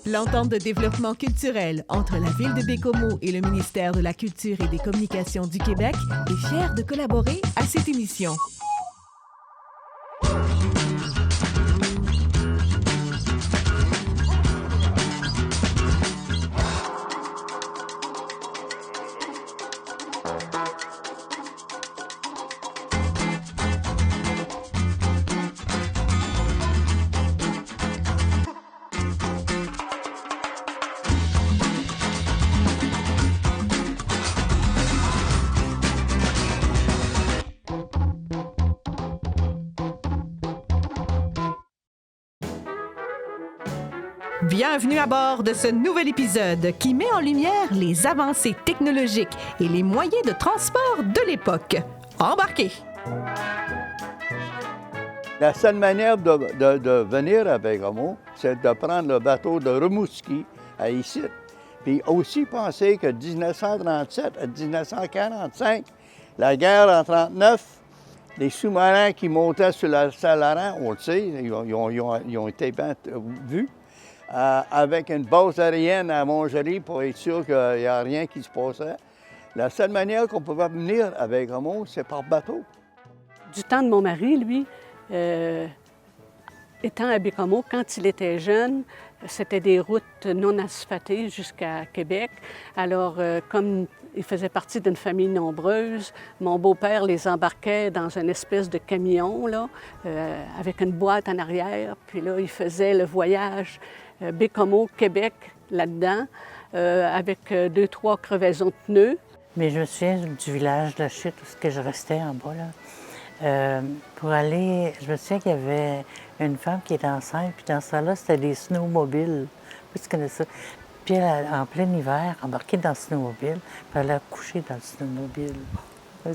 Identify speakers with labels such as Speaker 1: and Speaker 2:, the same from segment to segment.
Speaker 1: L'entente de développement culturel entre la Ville de Baie-Comeau et le ministère de la Culture et des Communications du Québec est fière de collaborer à cette émission. Bienvenue à bord de ce nouvel épisode qui met en lumière les avancées technologiques et les moyens de transport de l'époque. Embarquez!
Speaker 2: La seule manière de venir à Baie-Comeau, c'est de prendre le bateau de Rimouski à ici. Puis aussi penser que 1937 à 1945, la guerre en 1939, les sous-marins qui montaient sur la Saint-Laurent, on le sait, ils ont été vus. Avec une base aérienne à Montjoly pour être sûr qu'il n'y a rien qui se passait. La seule manière qu'on pouvait venir à Baie-Comeau, c'est par bateau.
Speaker 3: Du temps de mon mari, lui, étant à Baie-Comeau, quand il était jeune, c'était des routes non asphaltées jusqu'à Québec. Alors, comme il faisait partie d'une famille nombreuse, mon beau-père les embarquait dans une espèce de camion, là, avec une boîte en arrière. Puis là, il faisait le voyage Baie-Comeau, Québec, là-dedans, avec 2-3 crevaisons de pneus.
Speaker 4: Mais je me souviens du village de Chute, où est-ce que je restais en bas, là. Pour aller, je me souviens qu'il y avait une femme qui était enceinte, puis dans ce temps-là, c'était des snowmobiles. Oui, tu connais ça. Puis elle, en plein hiver, embarquée dans le snowmobile, puis elle a couché dans le snowmobile.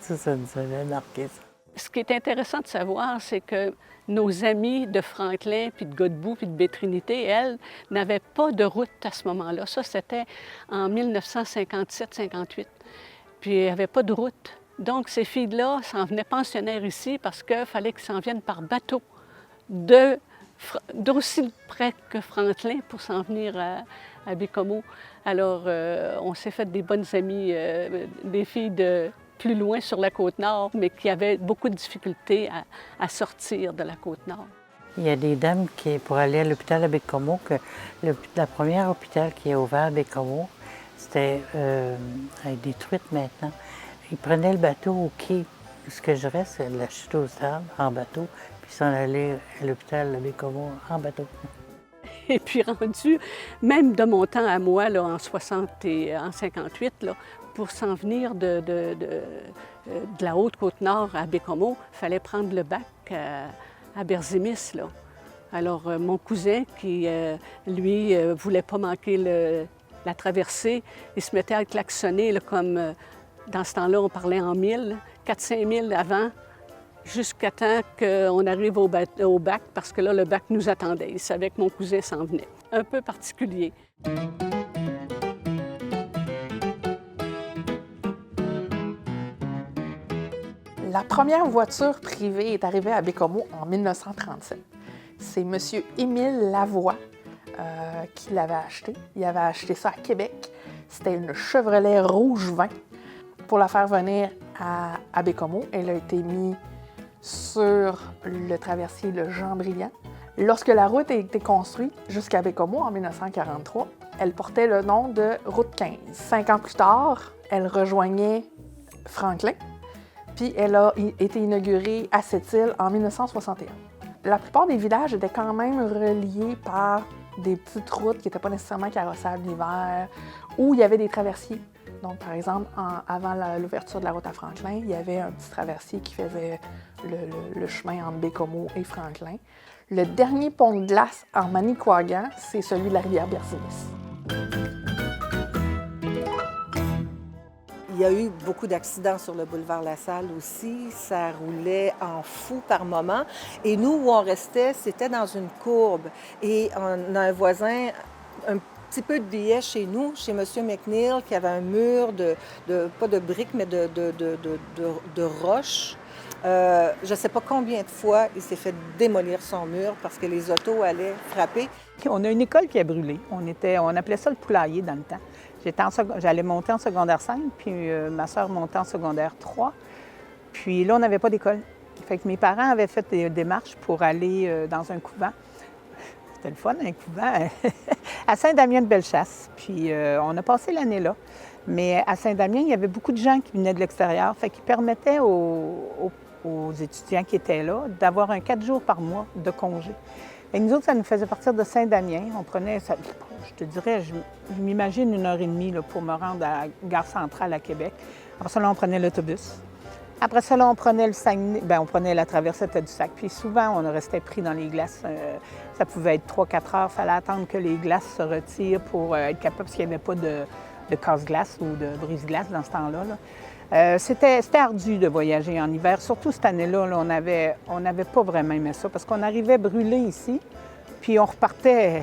Speaker 4: Ça nous avait marqué, ça.
Speaker 3: Ce qui est intéressant de savoir, c'est que nos amis de Franklin, puis de Godbout, puis de Baie-Trinité, elles, n'avaient pas de route à ce moment-là. Ça, c'était en 1957-58. Puis il n'y avait pas de route. Donc, ces filles-là s'en venaient pensionnaires ici parce qu'il fallait qu'elles s'en viennent par bateau d'aussi près que Franklin pour s'en venir à Baie-Comeau. Alors, on s'est fait des bonnes amies, des filles de plus loin sur la Côte-Nord, mais qui avaient beaucoup de difficultés à sortir de la Côte-Nord.
Speaker 4: Il y a des dames qui, pour aller à l'hôpital à Baie-Comeau, que la première hôpital qui est ouvert à Baie-Comeau, c'était avec des truites maintenant. Ils prenaient le bateau au quai. Ce que je reste, c'est la Chute aux Sables en bateau, puis ils s'en allaient à l'hôpital à Baie-Comeau en bateau.
Speaker 3: Et puis rendu, même de mon temps à moi, là, en 60 et en 58, là, pour s'en venir de la Haute-Côte-Nord à Baie-Comeau, il fallait prendre le bac à Berzimis, là. Alors, mon cousin, qui, lui, voulait pas manquer la traversée, il se mettait à klaxonner, là, comme dans ce temps-là, on parlait en 1000, 4-5 000 avant, jusqu'à temps qu'on arrive au bac, parce que là, le bac nous attendait. Il savait que mon cousin s'en venait. Un peu particulier.
Speaker 5: La première voiture privée est arrivée à Baie-Comeau en 1937. C'est M. Émile Lavoie qui l'avait acheté. Il avait acheté ça à Québec. C'était une Chevrolet rouge vin. Pour la faire venir à Baie-Comeau, elle a été mise sur le traversier le Jean-Brillant. Lorsque la route a été construite jusqu'à Baie-Comeau en 1943, elle portait le nom de Route 15. 5 ans plus tard, elle rejoignait Franklin, puis elle a été inaugurée à cette île en 1961. La plupart des villages étaient quand même reliés par des petites routes qui n'étaient pas nécessairement carrossables l'hiver, où il y avait des traversiers. Donc, par exemple, avant l'ouverture de la route à Franklin, il y avait un petit traversier qui faisait le chemin entre Baie-Comeau et Franklin. Le dernier pont de glace en Manicouagan, c'est celui de la rivière Berzimis.
Speaker 6: Il y a eu beaucoup d'accidents sur le boulevard La Salle aussi. Ça roulait en fou par moment. Et nous, où on restait, c'était dans une courbe. Et on a un voisin, un petit peu de billets chez nous, chez M. McNeil, qui avait un mur pas de briques, mais de roches. Je ne sais pas combien de fois il s'est fait démolir son mur parce que les autos allaient frapper.
Speaker 7: On a une école qui a brûlé. On appelait ça le poulailler dans le temps. J'allais monter en secondaire 5, puis ma sœur montait en secondaire 3. Puis là, on n'avait pas d'école. Fait que mes parents avaient fait des démarches pour aller dans un couvent. C'était le fun, un couvent, à Saint-Damien-de-Bellechasse. Puis on a passé l'année là. Mais à Saint-Damien, il y avait beaucoup de gens qui venaient de l'extérieur. Fait qu'ils permettaient aux étudiants qui étaient là d'avoir un 4 jours par mois de congé. Et nous autres, ça nous faisait partir de Saint-Damien. On prenait, je te dirais, je m'imagine 1h30 là, pour me rendre à la gare centrale à Québec. Après ça, là, on prenait l'autobus. Après ça, là, on prenait le Saguenay, on prenait la traversée du Sac. Puis souvent, on restait pris dans les glaces. Ça pouvait être 3-4 heures. Il fallait attendre que les glaces se retirent pour être capable, parce qu'il n'y avait pas de casse-glace ou de brise-glace dans ce temps-là. Là. C'était ardu de voyager en hiver. Surtout cette année-là, là, on n'avait pas vraiment aimé ça parce qu'on arrivait brûlé ici, puis on repartait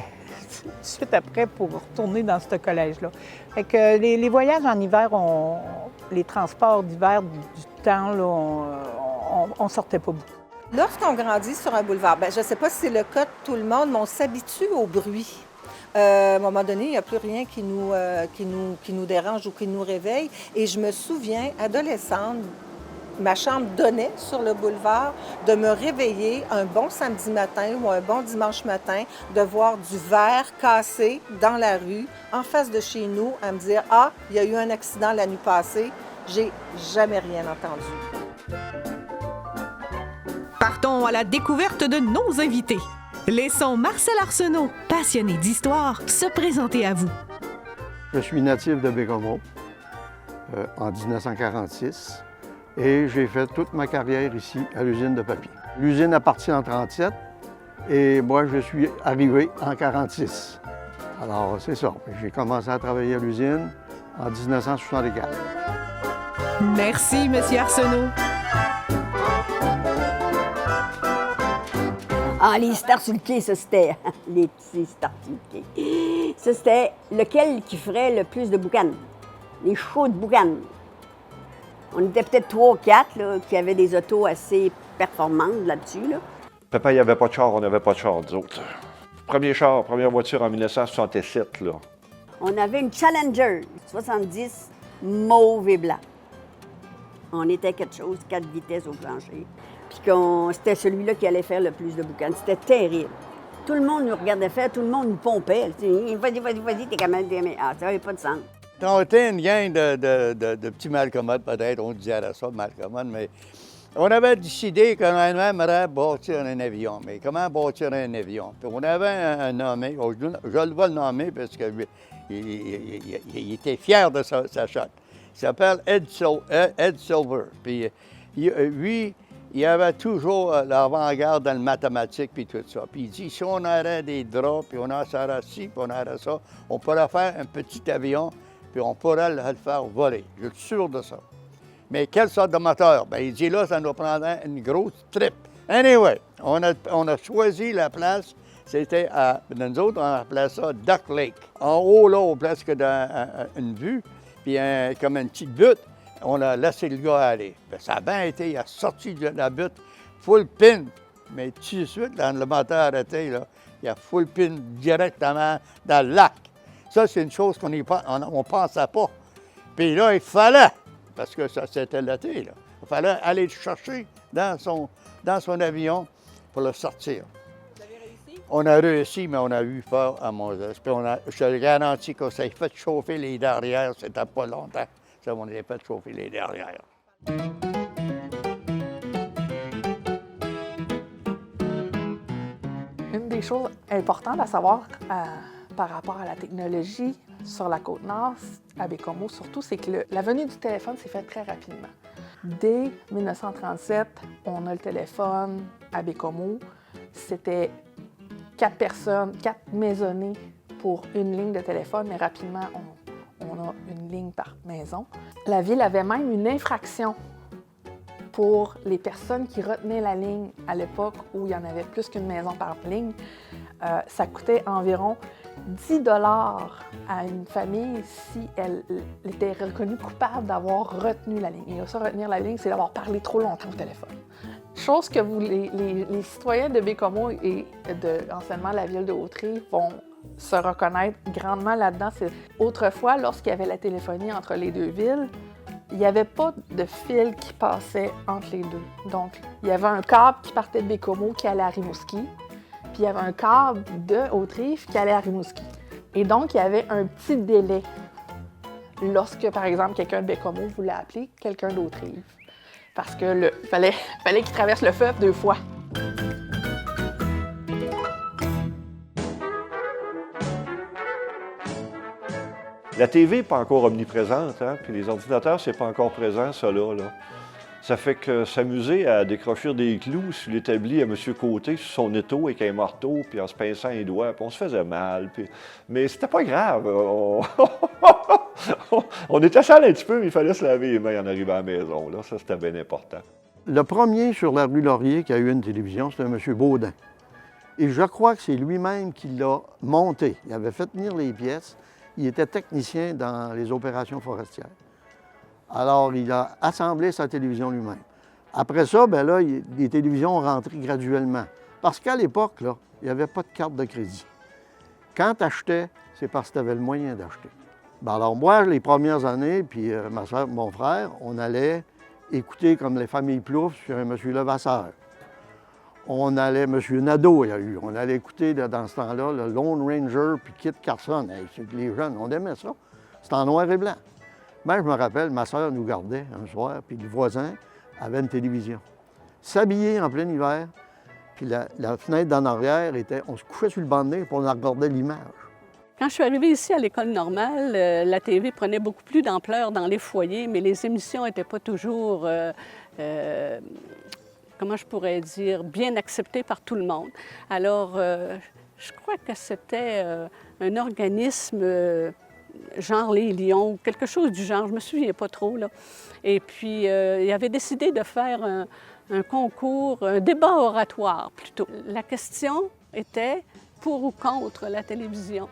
Speaker 7: tout de suite après pour retourner dans ce collège-là. Fait que les voyages en hiver, les transports d'hiver du temps, là, on sortait pas beaucoup.
Speaker 6: Lorsqu'on grandit sur un boulevard, je ne sais pas si c'est le cas de tout le monde, mais on s'habitue au bruit. À un moment donné, il n'y a plus rien qui nous dérange ou qui nous réveille. Et je me souviens, adolescente, ma chambre donnait sur le boulevard, de me réveiller un bon samedi matin ou un bon dimanche matin, de voir du verre cassé dans la rue, en face de chez nous, à me dire « Ah, il y a eu un accident la nuit passée. » J'ai jamais rien entendu.
Speaker 1: Partons à la découverte de nos invités. Laissons Marcel Arsenault, passionné d'histoire, se présenter à vous.
Speaker 2: Je suis natif de Bécomo en 1946 et j'ai fait toute ma carrière ici à l'usine de papier. L'usine a parti en 1937 et moi, je suis arrivé en 1946. Alors, c'est ça. J'ai commencé à travailler à l'usine en 1964.
Speaker 1: Merci, M. Arsenault.
Speaker 8: Ah, les stars sur le quai, ça c'était les petits stars sur le quai. Ça c'était lequel qui ferait le plus de boucanes. Les shows de boucanes. On était peut-être 3 ou 4 là, qui avaient des autos assez performantes là-dessus. Là.
Speaker 9: Papa, il n'y avait pas de char, on n'avait pas de char, nous autres. Première voiture en 1967, là.
Speaker 8: On avait une Challenger 70 mauve et blanc. On était quelque chose, 4 vitesses au plancher. Puis c'était celui-là qui allait faire le plus de boucanes. C'était terrible. Tout le monde nous regardait faire, tout le monde nous pompait. Vas-y, t'es quand même... Ah, ça n'avait pas de sens.
Speaker 2: On était une gang de petits malcommodes, peut-être, on disait ça, malcommodes, mais on avait décidé qu'on aimerait bâtir un avion. Mais comment bâtir un avion? Puis on avait un nommé, je vais le nommer parce qu'il était fier de sa shot. Il s'appelle Ed Silver. Puis lui, il avait toujours l'avant-garde dans le mathématique puis tout ça. Puis il dit, si on aurait des draps, puis on aurait ci, puis on aurait ça, on pourrait faire un petit avion, puis on pourrait le faire voler. Je suis sûr de ça. Mais quelle sorte de moteur? Bien, il dit, là, ça nous prendrait une grosse trip. Anyway, on a choisi la place, c'était nous autres, on appelait ça Duck Lake. En haut, là, on place que dans une vue, puis comme une petite butte, on a laissé le gars aller. Bien, ça a bien été, il a sorti de la butte, full pin. Mais tout de suite, dans le moteur arrêté, là, il a full pin directement dans le lac. Ça, c'est une chose qu'on ne pensait pas. Puis là, il fallait, parce que ça, c'était l'été, là, il fallait aller le chercher dans son avion pour le sortir. Vous avez réussi? On a réussi, mais on a eu peur à Moses. Puis je te garantis que ça a fait chauffer les derrières, c'était pas longtemps. Ça, on a fait chauffer les derrières.
Speaker 5: Une des choses importantes à savoir par rapport à la technologie sur la Côte-Nord, à Bécomo surtout, c'est que la venue du téléphone s'est faite très rapidement. Dès 1937, on a le téléphone à Bécomo. C'était 4 personnes, 4 maisonnées pour une ligne de téléphone, mais rapidement, on a une ligne par maison. La ville avait même une infraction pour les personnes qui retenaient la ligne à l'époque où il y en avait plus qu'une maison par ligne. Ça coûtait environ 10 $ à une famille si elle était reconnue coupable d'avoir retenu la ligne. Et ça, retenir la ligne, c'est d'avoir parlé trop longtemps au téléphone. Chose que les citoyens de Baie-Comeau et anciennement la ville de Haute-Rive vont se reconnaître grandement là-dedans. C'est autrefois, lorsqu'il y avait la téléphonie entre les deux villes, il n'y avait pas de fil qui passait entre les deux. Donc, il y avait un câble qui partait de Baie-Comeau qui allait à Rimouski, puis il y avait un câble de Haute-Rive qui allait à Rimouski. Et donc, il y avait un petit délai lorsque, par exemple, quelqu'un de Baie-Comeau voulait appeler quelqu'un d'Haute-Rive. Parce que fallait qu'il traverse le fleuve 2 fois.
Speaker 9: La TV n'est pas encore omniprésente, hein? Puis les ordinateurs, c'est pas encore présent, ça là. Ça fait que s'amuser à décrocher des clous sur l'établi à M. Côté, sur son étau avec un marteau, puis en se pinçant les doigts, puis on se faisait mal. Mais c'était pas grave. On était sale un petit peu, mais il fallait se laver les mains en arrivant à la maison. Là. Ça, c'était bien important.
Speaker 2: Le premier sur la rue Laurier qui a eu une télévision, c'était M. Baudin. Et je crois que c'est lui-même qui l'a monté. Il avait fait tenir les pièces. Il était technicien dans les opérations forestières. Alors, il a assemblé sa télévision lui-même. Après ça, bien là, les télévisions ont rentré graduellement. Parce qu'à l'époque, là, il n'y avait pas de carte de crédit. Quand tu achetais, c'est parce que tu avais le moyen d'acheter. Bien, alors moi, les premières années, puis ma soeur, mon frère, on allait écouter comme les familles Plouffe sur M. Levasseur. On allait, M. Nadeau, il y a eu, on allait écouter dans ce temps-là le Lone Ranger puis Kit Carson. Hey, les jeunes, on aimait ça. C'était en noir et blanc. Ben, je me rappelle, ma soeur nous gardait un soir, puis le voisin avait une télévision. S'habiller en plein hiver, puis la fenêtre d'en arrière était, on se couchait sur le banc de neige, puis on regardait l'image.
Speaker 3: Quand je suis arrivée ici à l'école normale, la TV prenait beaucoup plus d'ampleur dans les foyers, mais les émissions n'étaient pas toujours, comment je pourrais dire, bien acceptées par tout le monde. Alors, je crois que c'était un organisme genre les Lions, quelque chose du genre, je ne me souviens pas trop, là. Et puis, il avait décidé de faire un concours, un débat oratoire plutôt. La question était pour ou contre la télévision.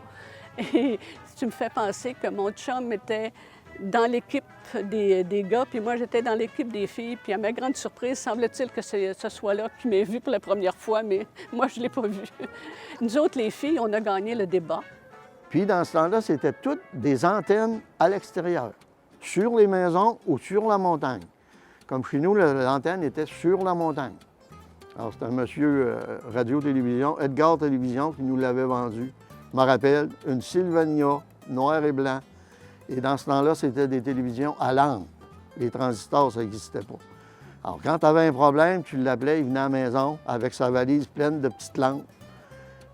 Speaker 3: Et tu me fais penser que mon chum était dans l'équipe des gars, puis moi, j'étais dans l'équipe des filles. Puis à ma grande surprise, semble-t-il que ce soit là qui m'ait vu pour la première fois, mais moi, je ne l'ai pas vu. Nous autres, les filles, on a gagné le débat.
Speaker 2: Puis dans ce temps-là, c'était toutes des antennes à l'extérieur, sur les maisons ou sur la montagne. Comme chez nous, l'antenne était sur la montagne. Alors, c'était un monsieur Radio-Télévision, Edgar Télévision, qui nous l'avait vendu. Je me rappelle, une Sylvania, noir et blanc. Et dans ce temps-là, c'était des télévisions à lampe. Les transistors, ça n'existait pas. Alors, quand tu avais un problème, tu l'appelais, il venait à la maison avec sa valise pleine de petites lampes.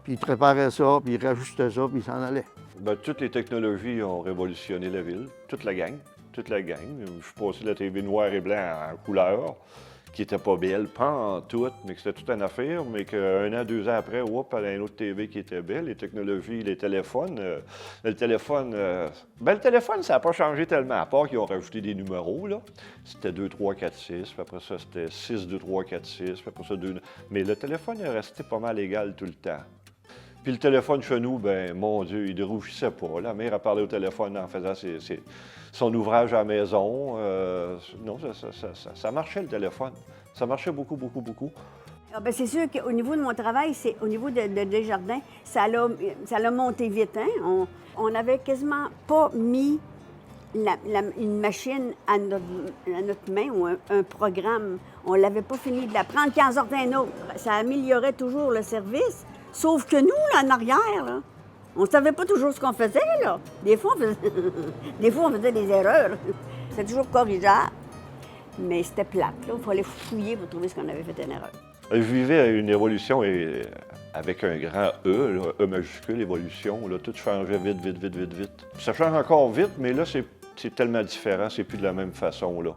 Speaker 2: Puis il préparait ça, puis il rajustait ça, puis il s'en allait.
Speaker 9: Bien, toutes les technologies ont révolutionné la ville, toute la gang. Toute la gang. Je suis passé de la TV noir et blanc en couleur, qui n'était pas belle, pas en tout, mais que c'était toute une affaire, mais qu'un an, 2 ans après, hop, elle a une autre TV qui était belle. Les technologies, les téléphones. Le téléphone, ça n'a pas changé tellement, à part qu'ils ont rajouté des numéros, là. C'était 2, 3, 4, 6, puis après ça, c'était 6, 2, 3, 4, 6, puis après ça, 2... Mais le téléphone, il est resté pas mal égal tout le temps. Puis le téléphone chez nous, ben mon Dieu, il ne rougissait pas. La mère a parlé au téléphone en faisant son ouvrage à la maison. Non, ça marchait le téléphone. Ça marchait beaucoup, beaucoup, beaucoup.
Speaker 8: Ah ben c'est sûr qu'au niveau de mon travail, c'est au niveau de Desjardins, ça l'a monté vite. Hein? On n'avait quasiment pas mis une machine à notre main ou un programme. On ne l'avait pas fini de l'apprendre, puis en sortait un autre. Ça améliorait toujours le service. Sauf que nous, là, en arrière, là, on ne savait pas toujours ce qu'on faisait, là. Des fois, on faisait des erreurs. C'était toujours corrigeable, mais c'était plate, là. Il fallait fouiller pour trouver ce qu'on avait fait une erreur.
Speaker 9: Je vivais une évolution avec un grand E, là, E majuscule, évolution. Là, tout changeait vite, vite, vite, vite, vite. Ça change encore vite, mais là, c'est tellement différent, c'est plus de la même façon, là.